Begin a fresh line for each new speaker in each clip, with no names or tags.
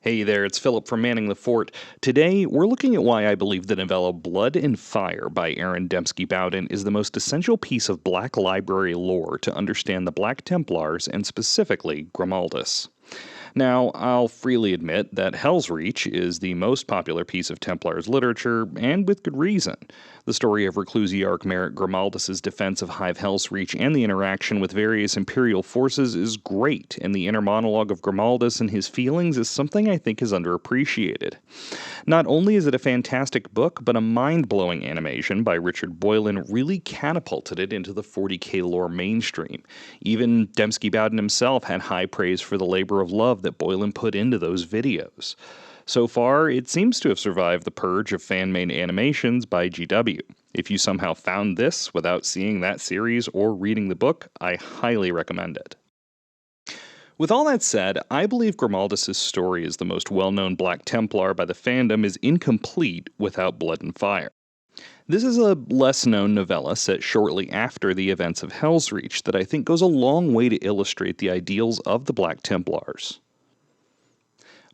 Hey there, it's Philip from Manning the Fort. Today, we're looking at why I believe the novella Blood and Fire by Aaron Dembski-Bowden is the most essential piece of Black Library lore to understand the Black Templars and specifically Grimaldus. Now, I'll freely admit that Helsreach is the most popular piece of Templars literature, and with good reason. The story of Reclusiarch Merrick Grimaldus' defense of Hive Helsreach and the interaction with various Imperial forces is great, and the inner monologue of Grimaldus and his feelings is something I think is underappreciated. Not only is it a fantastic book, but a mind-blowing animation by Richard Boylan really catapulted it into the 40K lore mainstream. Even Dembski-Bowden himself had high praise for the labor of love that Boylan put into those videos. So far, it seems to have survived the purge of fan-made animations by GW. If you somehow found this without seeing that series or reading the book, I highly recommend it. With all that said, I believe Grimaldus' story as the most well-known Black Templar by the fandom is incomplete without Blood and Fire. This is a less-known novella set shortly after the events of Helsreach that I think goes a long way to illustrate the ideals of the Black Templars.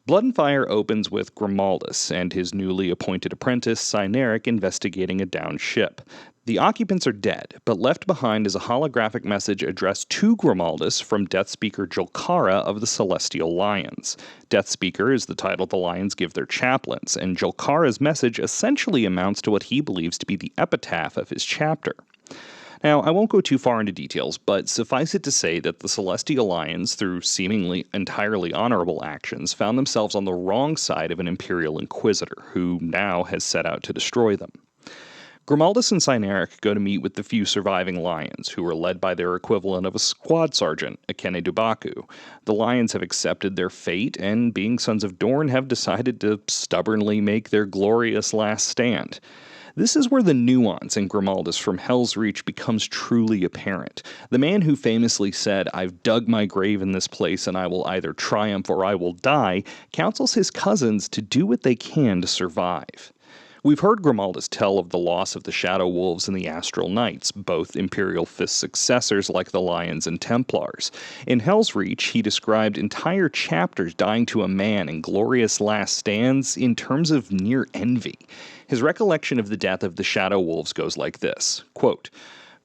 Blood and Fire opens with Grimaldus and his newly appointed apprentice, Cyneric, investigating a downed ship. The occupants are dead, but left behind is a holographic message addressed to Grimaldus from Death Speaker Jolkara of the Celestial Lions. Death Speaker is the title the Lions give their chaplains, and Jolkara's message essentially amounts to what he believes to be the epitaph of his chapter. Now, I won't go too far into details, but suffice it to say that the Celestial Lions, through seemingly entirely honorable actions, found themselves on the wrong side of an Imperial Inquisitor, who now has set out to destroy them. Grimaldus and Cyneric go to meet with the few surviving Lions, who are led by their equivalent of a squad sergeant, Akene Dubaku. The Lions have accepted their fate, and being sons of Dorne, have decided to stubbornly make their glorious last stand. This is where the nuance in Grimaldus from Helsreach becomes truly apparent. The man who famously said, "I've dug my grave in this place and I will either triumph or I will die," counsels his cousins to do what they can to survive. We've heard Grimaldus tell of the loss of the Shadow Wolves and the Astral Knights, both Imperial Fist successors like the Lions and Templars. In Helsreach, he described entire chapters dying to a man in glorious last stands in terms of near envy. His recollection of the death of the Shadow Wolves goes like this, quote,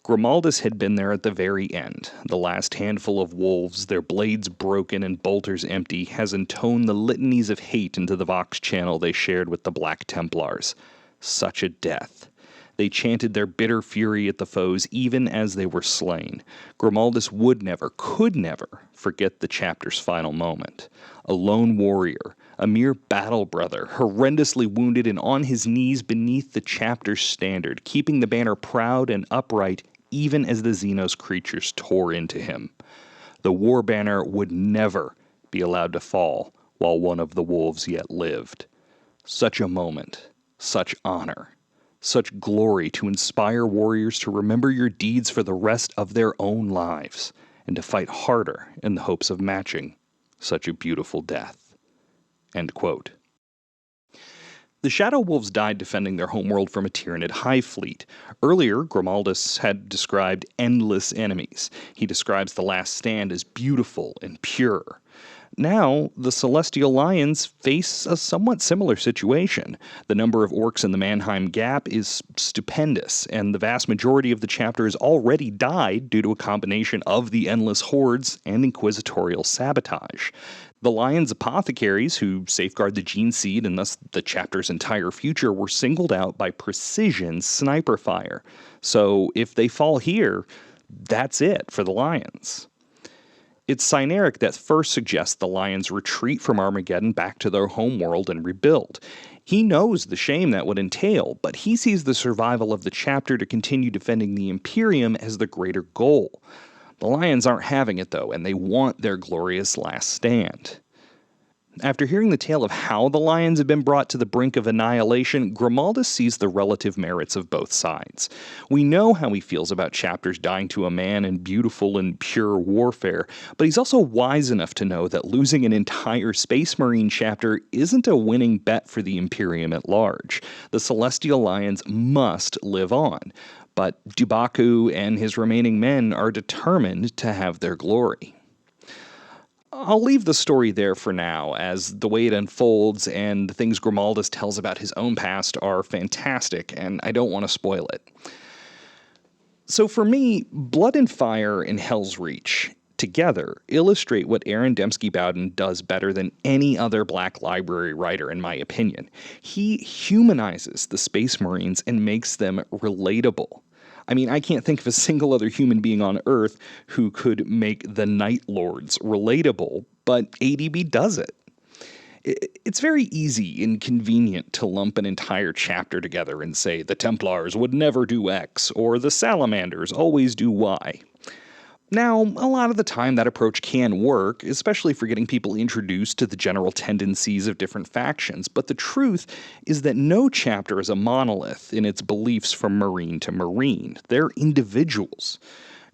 "Grimaldus had been there at the very end. The last handful of wolves, their blades broken and bolters empty, has intoned the litanies of hate into the Vox channel they shared with the Black Templars. Such a death. They chanted their bitter fury at the foes even as they were slain. Grimaldus would never, could never, forget the chapter's final moment. A lone warrior, a mere battle brother, horrendously wounded and on his knees beneath the chapter's standard, keeping the banner proud and upright even as the Xenos creatures tore into him. The war banner would never be allowed to fall while one of the wolves yet lived. Such a moment, such honor, such glory to inspire warriors to remember your deeds for the rest of their own lives, and to fight harder in the hopes of matching such a beautiful death." End quote. The Shadow Wolves died defending their homeworld from a Tyranid hive fleet. Earlier, Grimaldus had described endless enemies. He describes the last stand as beautiful and pure. Now, the Celestial Lions face a somewhat similar situation. The number of orcs in the Mannheim Gap is stupendous, and the vast majority of the chapter has already died due to a combination of the endless hordes and inquisitorial sabotage. The Lions' apothecaries, who safeguard the gene seed and thus the chapter's entire future, were singled out by precision sniper fire. So if they fall here, that's it for the Lions. It's Cyneric that first suggests the Lions retreat from Armageddon back to their homeworld and rebuild. He knows the shame that would entail, but he sees the survival of the chapter to continue defending the Imperium as the greater goal. The Lions aren't having it, though, and they want their glorious last stand. After hearing the tale of how the Lions have been brought to the brink of annihilation, Grimaldus sees the relative merits of both sides. We know how he feels about chapters dying to a man in beautiful and pure warfare, but he's also wise enough to know that losing an entire Space Marine chapter isn't a winning bet for the Imperium at large. The Celestial Lions must live on, but Dubaku and his remaining men are determined to have their glory. I'll leave the story there for now, as the way it unfolds and the things Grimaldus tells about his own past are fantastic, and I don't want to spoil it. So for me, Blood and Fire and Helsreach together illustrate what Aaron Dembski-Bowden does better than any other Black Library writer, in my opinion. He humanizes the Space Marines and makes them relatable. I mean, I can't think of a single other human being on Earth who could make the Night Lords relatable, but ADB does it. It's very easy and convenient to lump an entire chapter together and say the Templars would never do X, or the Salamanders always do Y. Now, a lot of the time that approach can work, especially for getting people introduced to the general tendencies of different factions, but the truth is that no chapter is a monolith in its beliefs from Marine to Marine. They're individuals.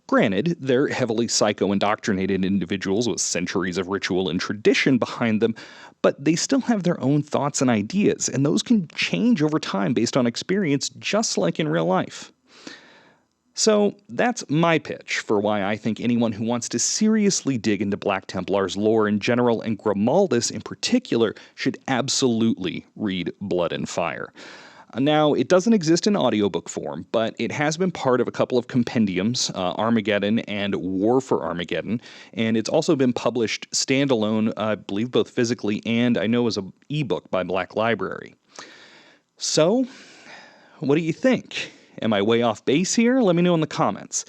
Granted, they're heavily psycho-indoctrinated individuals with centuries of ritual and tradition behind them, but they still have their own thoughts and ideas, and those can change over time based on experience, just like in real life. So that's my pitch for why I think anyone who wants to seriously dig into Black Templars lore in general, and Grimaldus in particular, should absolutely read Blood and Fire. Now, it doesn't exist in audiobook form, but it has been part of a couple of compendiums, Armageddon and War for Armageddon, and it's also been published standalone, I believe both physically and I know as an ebook by Black Library. So, what do you think? Am I way off base here? Let me know in the comments.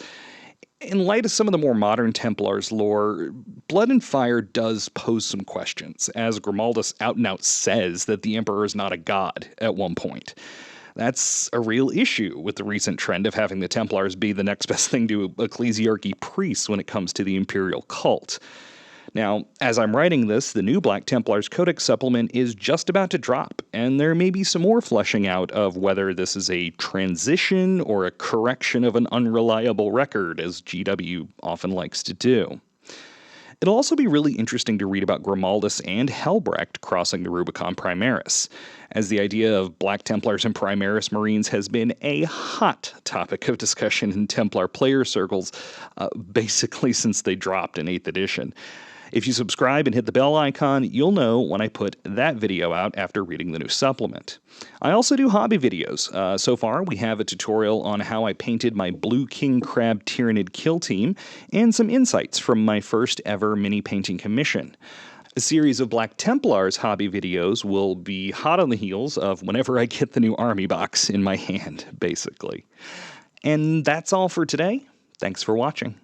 In light of some of the more modern Templars lore, Blood and Fire does pose some questions, as Grimaldus out and out says that the Emperor is not a god at one point. That's a real issue with the recent trend of having the Templars be the next best thing to ecclesiarchy priests when it comes to the imperial cult. Now, as I'm writing this, the new Black Templars Codex supplement is just about to drop, and there may be some more fleshing out of whether this is a transition or a correction of an unreliable record, as GW often likes to do. It'll also be really interesting to read about Grimaldus and Helbrecht crossing the Rubicon Primaris, as the idea of Black Templars and Primaris Marines has been a hot topic of discussion in Templar player circles, basically since they dropped in 8th edition. If you subscribe and hit the bell icon, you'll know when I put that video out after reading the new supplement. I also do hobby videos. So far, we have a tutorial on how I painted my Blue King Crab Tyrannid kill team, and some insights from my first ever mini painting commission. A series of Black Templars hobby videos will be hot on the heels of whenever I get the new army box in my hand, basically. And that's all for today. Thanks for watching.